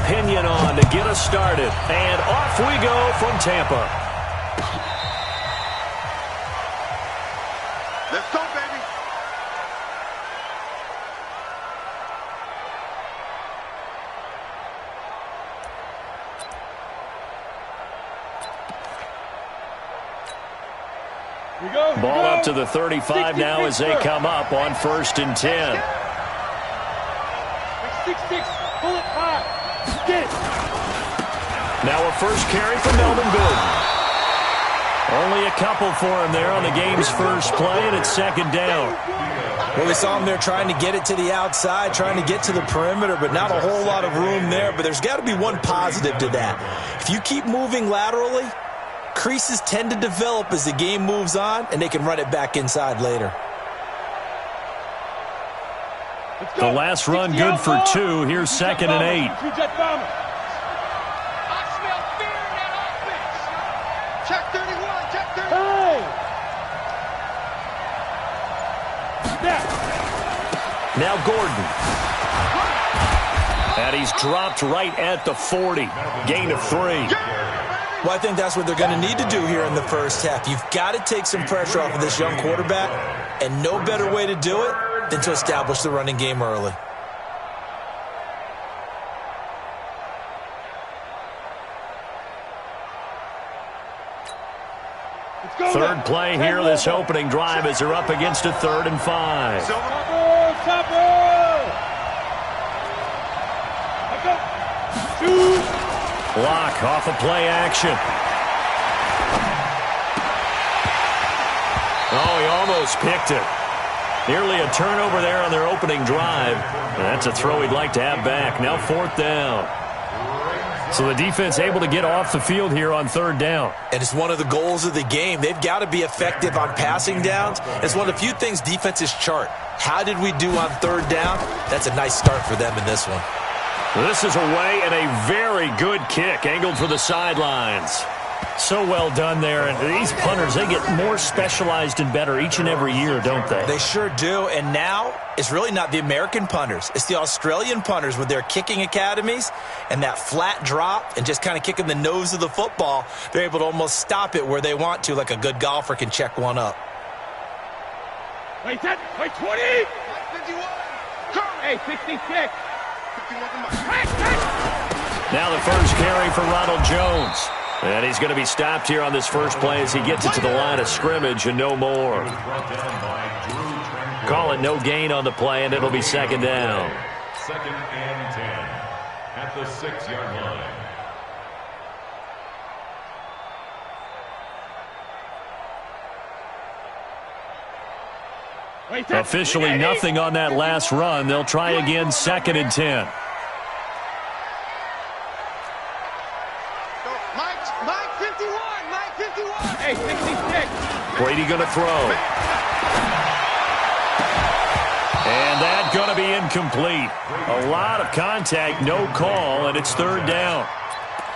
opinion on to get us started. And off we go from Tampa. Let's go, baby. Ball up to the 35 now as they come up on 1st and 10. 6-6, pull it high. Get it. Now a first carry for Melvin Gordon. Only a couple for him there on the game's first play, and it's 2nd down. Well, we saw him there trying to get it to the outside, trying to get to the perimeter, but not a whole lot of room there. But there's got to be one positive to that. If you keep moving laterally, creases tend to develop as the game moves on, and they can run it back inside later. The last run good for 2. Here's 2nd and 8. Check 31, check 31. Hey! Now Gordon. And he's dropped right at the 40. Gain of 3. Well, I think that's what they're going to need to do here in the first half. You've got to take some pressure off of this young quarterback, and no better way to do it than to establish the running game early. Third play here, this opening drive as they're up against a 3rd and 5. Block off a play action. Oh, he almost picked it. Nearly a turnover there on their opening drive. And that's a throw he'd like to have back. Now 4th down. So the defense able to get off the field here on 3rd down. And it's one of the goals of the game. They've got to be effective on passing downs. It's one of the few things defenses chart. How did we do on 3rd down? That's a nice start for them in this one. This is away and a very good kick angled for the sidelines. So well done there. And these punters, they get more specialized and better each and every year, don't they? They sure do. And now it's really not the American punters. It's the Australian punters with their kicking academies and that flat drop and just kind of kicking the nose of the football. They're able to almost stop it where they want to, like a good golfer can check one up. Wait, 20. 51. Hey, 66. Now the first carry for Ronald Jones. And he's going to be stopped here on this first play as he gets it to the line of scrimmage and no more. Call it no gain on the play, and it'll be 2nd down. 2nd and 10 at the 6-yard line. Officially nothing on that last run. They'll try again 2nd and 10. Mike 51. Hey, 66. Brady going to throw. And that's going to be incomplete. A lot of contact, no call, and it's 3rd down.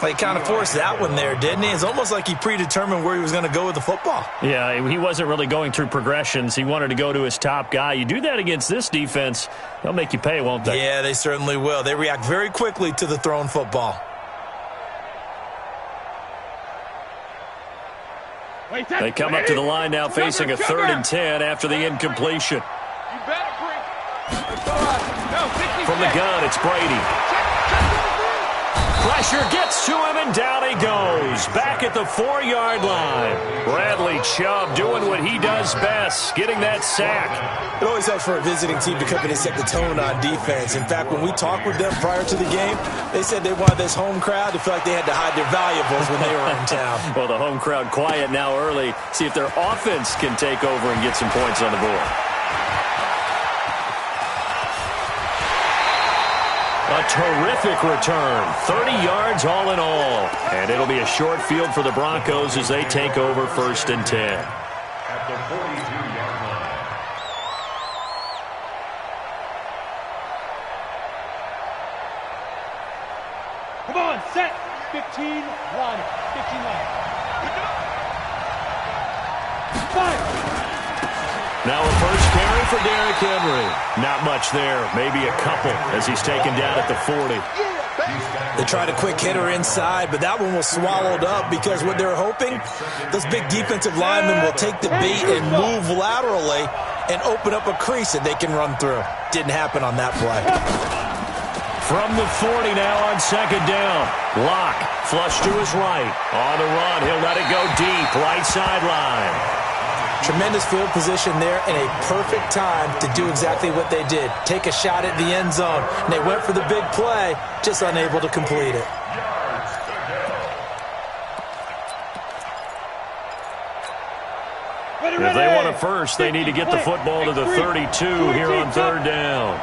Well, he kind of forced that one there, didn't he? It's almost like he predetermined where he was going to go with the football. Yeah, he wasn't really going through progressions. He wanted to go to his top guy. You do that against this defense, they'll make you pay, won't they? Yeah, they certainly will. They react very quickly to the thrown football. They come up to the line now facing a 3rd and 10 after the incompletion. You better bring. From the gun, it's Brady. Pressure gets to him, and down he goes. Back at the 4-yard line. Bradley Chubb doing what he does best, getting that sack. It always helps for a visiting team to come in and set the tone on defense. In fact, when we talked with them prior to the game, they said they wanted this home crowd to feel like they had to hide their valuables when they were in town. Well, the home crowd quiet now early. See if their offense can take over and get some points on the board. A terrific return. 30 yards all in all. And it'll be a short field for the Broncos as they take over 1st and 10. At the 42-yard line. Come on, set. 15 line. 15 line. 5. Now a first carry for Derrick Henry. Not much there, maybe a couple as he's taken down at the 40. They tried a quick hitter inside, but that one was swallowed up because what they were hoping, those big defensive linemen will take the bait and move laterally and open up a crease that they can run through. Didn't happen on that play. From the 40 now on second down. Locke, flush to his right. On the run, he'll let it go deep, right sideline. Tremendous field position there and a perfect time to do exactly what they did. Take a shot at the end zone. And they went for the big play, just unable to complete it. If they want a first, they need to get the football to the 32 here on third down.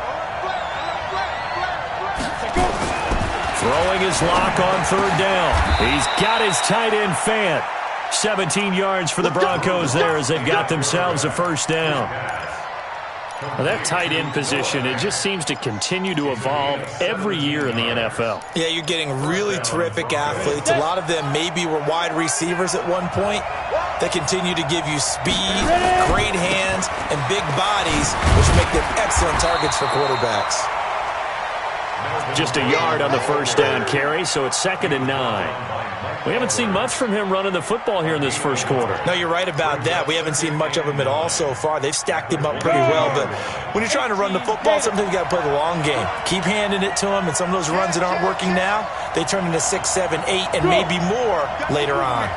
Throwing his Lock on third down. He's got his tight end Fant. 17 yards for the Broncos there as they've got themselves a first down. Well, that tight end position, it just seems to continue to evolve every year in the NFL. Yeah, you're getting really terrific athletes. A lot of them maybe were wide receivers at one point. They continue to give you speed, great hands, and big bodies, which make them excellent targets for quarterbacks. Just a yard on the first down carry, so it's 2nd and 9. We haven't seen much from him running the football here in this first quarter. No, you're right about that. We haven't seen much of him at all so far. They've stacked him up pretty well, but when you're trying to run the football, sometimes you got to play the long game. Keep handing it to him, and some of those runs that aren't working now, they turn into 6, 7, 8, and maybe more later on.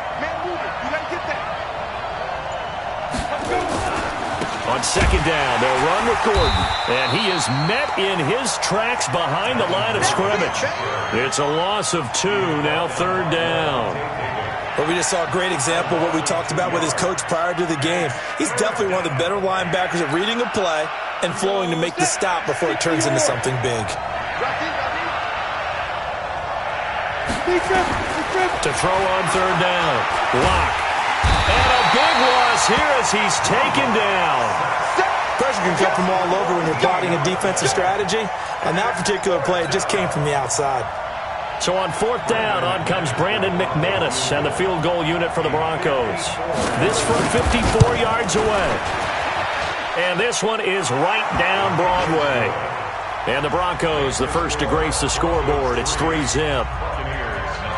On second down, they'll run with Gordon, and he is met in his tracks behind the line of scrimmage. It's a loss of 2, now third down. But we just saw a great example of what we talked about with his coach prior to the game. He's definitely one of the better linebackers at reading a play and flowing to make the stop before it turns into something big. To throw on third down, Locke. And a big loss here as he's taken down. Pressure can come from all over when you're plotting a defensive strategy. On that particular play, it just came from the outside. So on fourth down, on comes Brandon McManus and the field goal unit for the Broncos. This from 54 yards away. And this one is right down Broadway. And the Broncos, the first to grace the scoreboard. It's 3-zip.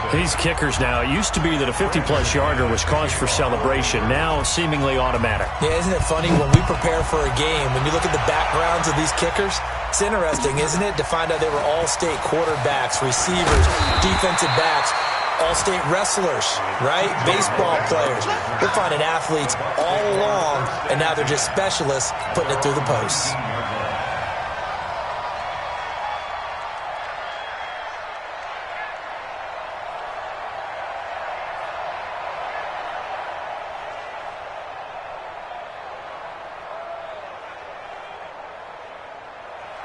These kickers now, it used to be that a 50-plus yarder was cause for celebration. Now, seemingly automatic. Yeah, isn't it funny when we prepare for a game, when you look at the backgrounds of these kickers, it's interesting, isn't it, to find out they were all-state quarterbacks, receivers, defensive backs, all-state wrestlers, right? Baseball players. We're finding athletes all along, and now they're just specialists putting it through the posts.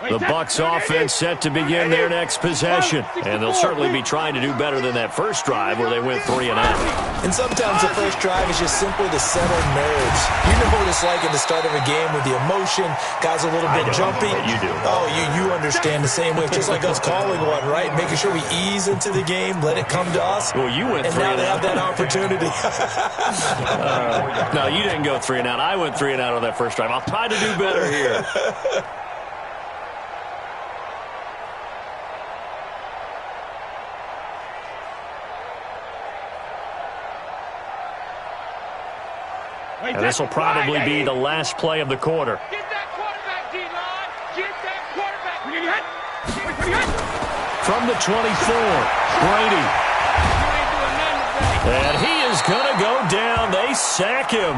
The Bucs offense set to begin their next possession. And they'll certainly be trying to do better than that first drive where they went 3 and out. And sometimes the first drive is just simply to settle nerves. You know what it's like at the start of a game with the emotion, guys a little bit jumpy. You do. Oh, you understand the same way. Just like us calling one, right? Making sure we ease into the game, let it come to us. Well, you went and 3 now and they out. have that opportunity. No, you didn't go 3 and out. I went 3 and out on that first drive. I'll try to do better here. And this will probably be the last play of the quarter. Get that quarterback, D-line. Get that quarterback. From the 24, Brady. And he is going to go down. They sack him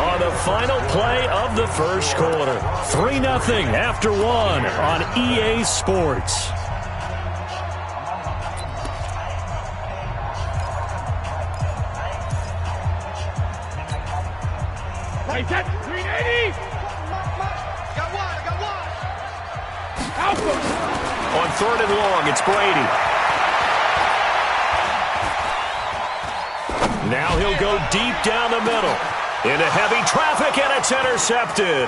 on the final play of the first quarter. 3-0 after 1 on EA Sports. Right, that 380. Got one. Alpha. On 3rd and long, it's Brady. Now he'll go deep down the middle. Into heavy traffic, and it's intercepted.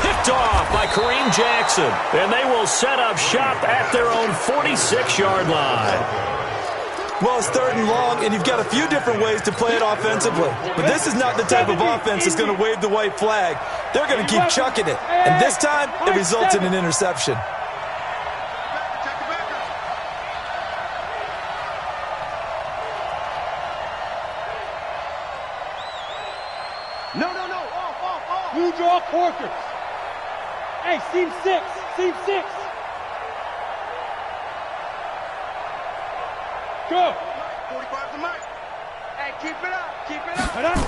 Picked off by Kareem Jackson. And they will set up shop at their own 46-yard line. Well, it's 3rd and long, and you've got a few different ways to play it offensively. But this is not the type of offense that's going to wave the white flag. They're going to keep chucking it. And this time, it results in an interception. Blue draw quarters. Hey, seam 6. Seam 6. Go. 45 to Mike. Hey, keep it up. Keep it up. Right up.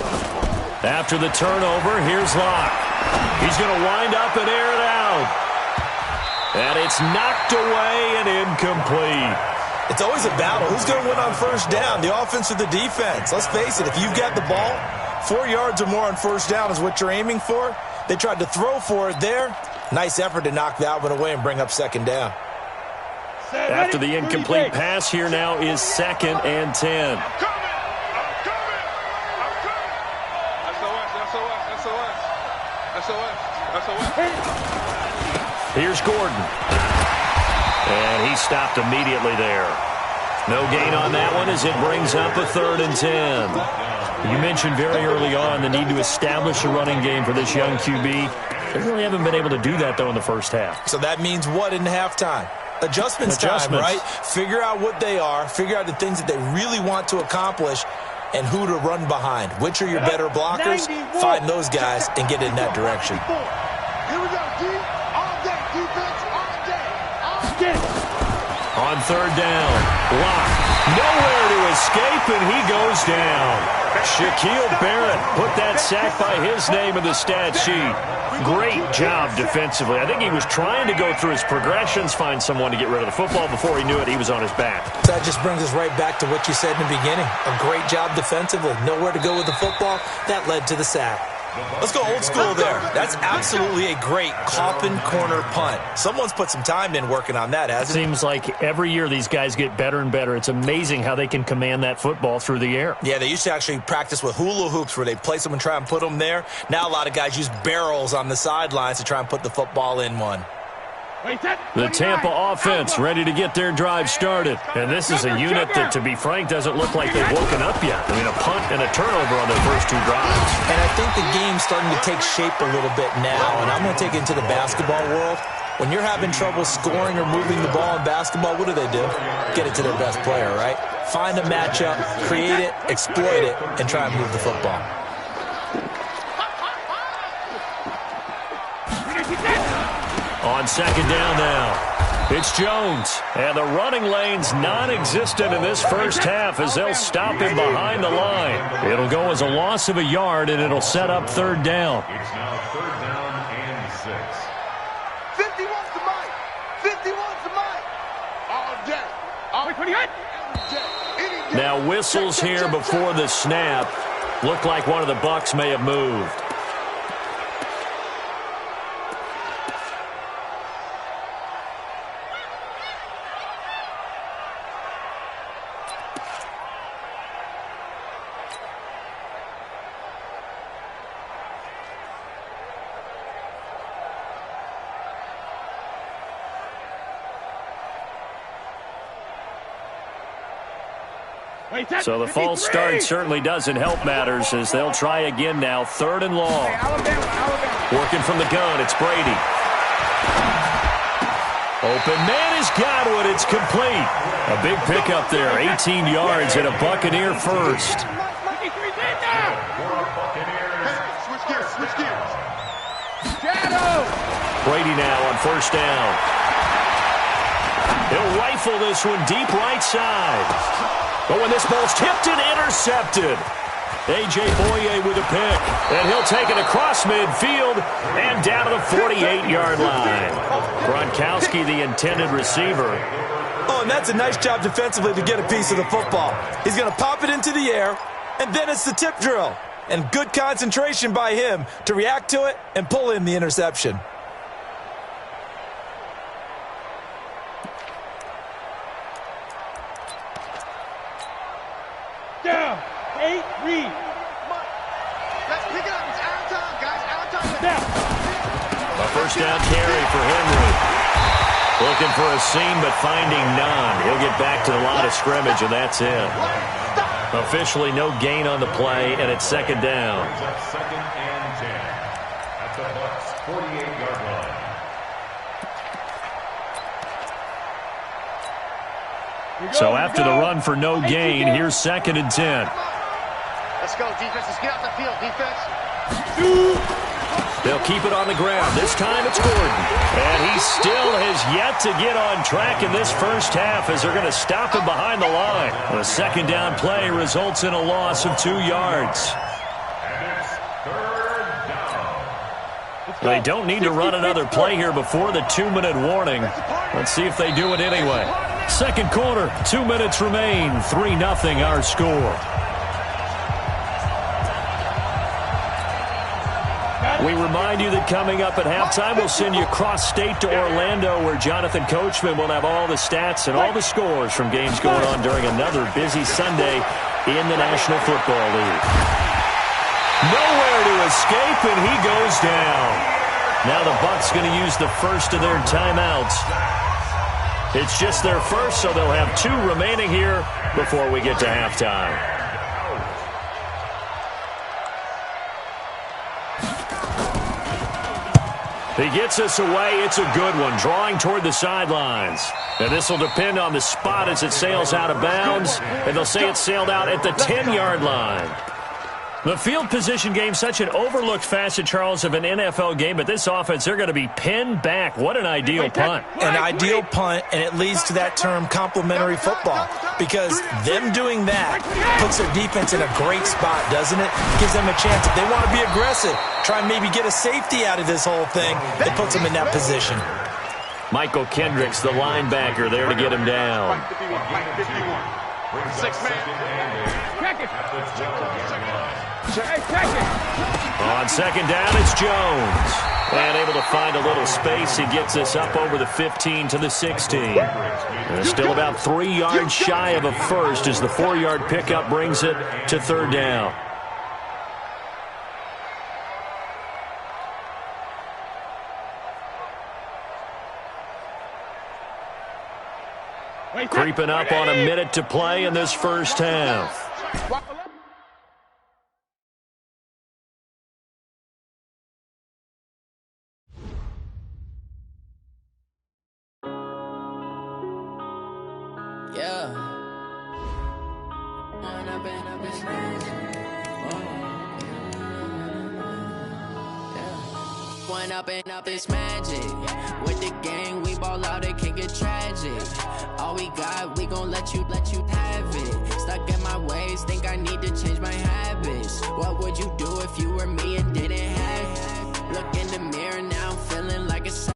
After the turnover, here's Locke. He's going to wind up and air it out. And it's knocked away and incomplete. It's always a battle. Who's going to win on first down, the offense or the defense? Let's face it, if you've got the ball, 4 yards or more on first down is what you're aiming for. They tried to throw for it there. Nice effort to knock that one away and bring up second down. After the incomplete pass, here now is 2nd and 10. Here's Gordon. And he stopped immediately there. No gain on that one as it brings up a 3rd and 10. You mentioned very early on the need to establish a running game for this young QB. They really haven't been able to do that, though, in the first half. So that means what in halftime? Adjustments time, right? Figure out what they are, figure out the things that they really want to accomplish, and who to run behind. Which are your better blockers? Find those guys and get in that direction. Here we go, D. All day. Defense, all day. All day. On 3rd down, Locke. Nowhere to escape, and he goes down. Shaquille Barrett put that sack by his name in the stat sheet. Great job defensively. I think he was trying to go through his progressions, find someone to get rid of the football. Before he knew it, he was on his back. That just brings us right back to what you said in the beginning. A great job defensively. Nowhere to go with the football. That led to the sack. Let's go old school there. That's absolutely a great coffin corner punt. Someone's put some time in working on that, hasn't it? Seems like every year these guys get better and better. It's amazing how they can command that football through the air. Yeah, they used to actually practice with hula hoops where they place them and try and put them there. Now a lot of guys use barrels on the sidelines to try and put the football in one. The Tampa offense ready to get their drive started. And this is a unit that, to be frank, doesn't look like they've woken up yet. I mean, a punt and a turnover on their first 2 drives. And I think the game's starting to take shape a little bit now. And I'm going to take it into the basketball world. When you're having trouble scoring or moving the ball in basketball, what do? Get it to their best player, right? Find a matchup, create it, exploit it, and try and move the football. On 2nd down now, it's Jones. And the running lane's non-existent in this first half as they'll stop him behind the line. It'll go as a loss of a yard, and it'll set up 3rd down. It's now 3rd down and 6. 51 to Mike. 51 to Mike. All day. All day. Now whistles here before the snap. Looked like one of the Bucs may have moved. So the false start certainly doesn't help matters as they'll try again now. 3rd and long. Working from the gun, it's Brady. Open man is Godwin. It's complete. A big pickup there. 18 yards and a Buccaneer first. Switch gears. Brady now on 1st down. He'll rifle this one deep right side. But when this ball's tipped and intercepted, A.J. Boye with a pick. And he'll take it across midfield and down to the 48-yard line. Gronkowski, the intended receiver. Oh, and that's a nice job defensively to get a piece of the football. He's going to pop it into the air, and then it's the tip drill. And good concentration by him to react to it and pull in the interception. Down. 8, read. Let's pick it up. It's out of time, guys. Out of time. Down. A 1st down carry for Henry. Looking for a seam, but finding none. He'll get back to the line of scrimmage, and that's it. Officially no gain on the play, and it's 2nd down. 2nd and 10 at the Bucs' 48-yard line. So after the run for no gain, here's 2nd and 10. Let's go, defense. Let's get out the field, defense. They'll keep it on the ground. This time it's Gordon. And he still has yet to get on track in this first half as they're going to stop him behind the line. A second down play results in a loss of 2 yards. They don't need to run another play here before the 2-minute warning. Let's see if they do it anyway. Second quarter, 2 minutes remain. 3-0 our score. We remind you that coming up at halftime, we'll send you cross-state to Orlando, where Jonathan Coachman will have all the stats and all the scores from games going on during another busy Sunday in the National Football League. Nowhere to escape, and he goes down. Now the Bucs going to use the first of their timeouts. It's just their first, so they'll have 2 remaining here before we get to halftime. He gets us away. It's a good one, drawing toward the sidelines. And this will depend on the spot as it sails out of bounds, and they'll say it sailed out at the 10-yard line. The field position game, such an overlooked facet, Charles, of an NFL game, but this offense, they're going to be pinned back. What an ideal punt. An ideal punt, and it leads to that term complementary football, because them doing that puts their defense in a great spot, doesn't it? Gives them a chance. If they want to be aggressive, try and maybe get a safety out of this whole thing, it puts them in that position. Michael Kendricks, the linebacker, there to get him down. 6 man. On second down, it's Jones. And able to find a little space. He gets us up over the 15 to the 16. And still about 3 yards shy of a first as the 4-yard pickup brings it to third down. Creeping up on a minute to play in this first half. Up it's magic. With the gang, we ball out, it can get tragic. All we got, we gon' let you have it. Stuck in my ways, think I need to change my habits. What would you do if you were me and didn't have it? Look in the mirror now, I'm feeling like a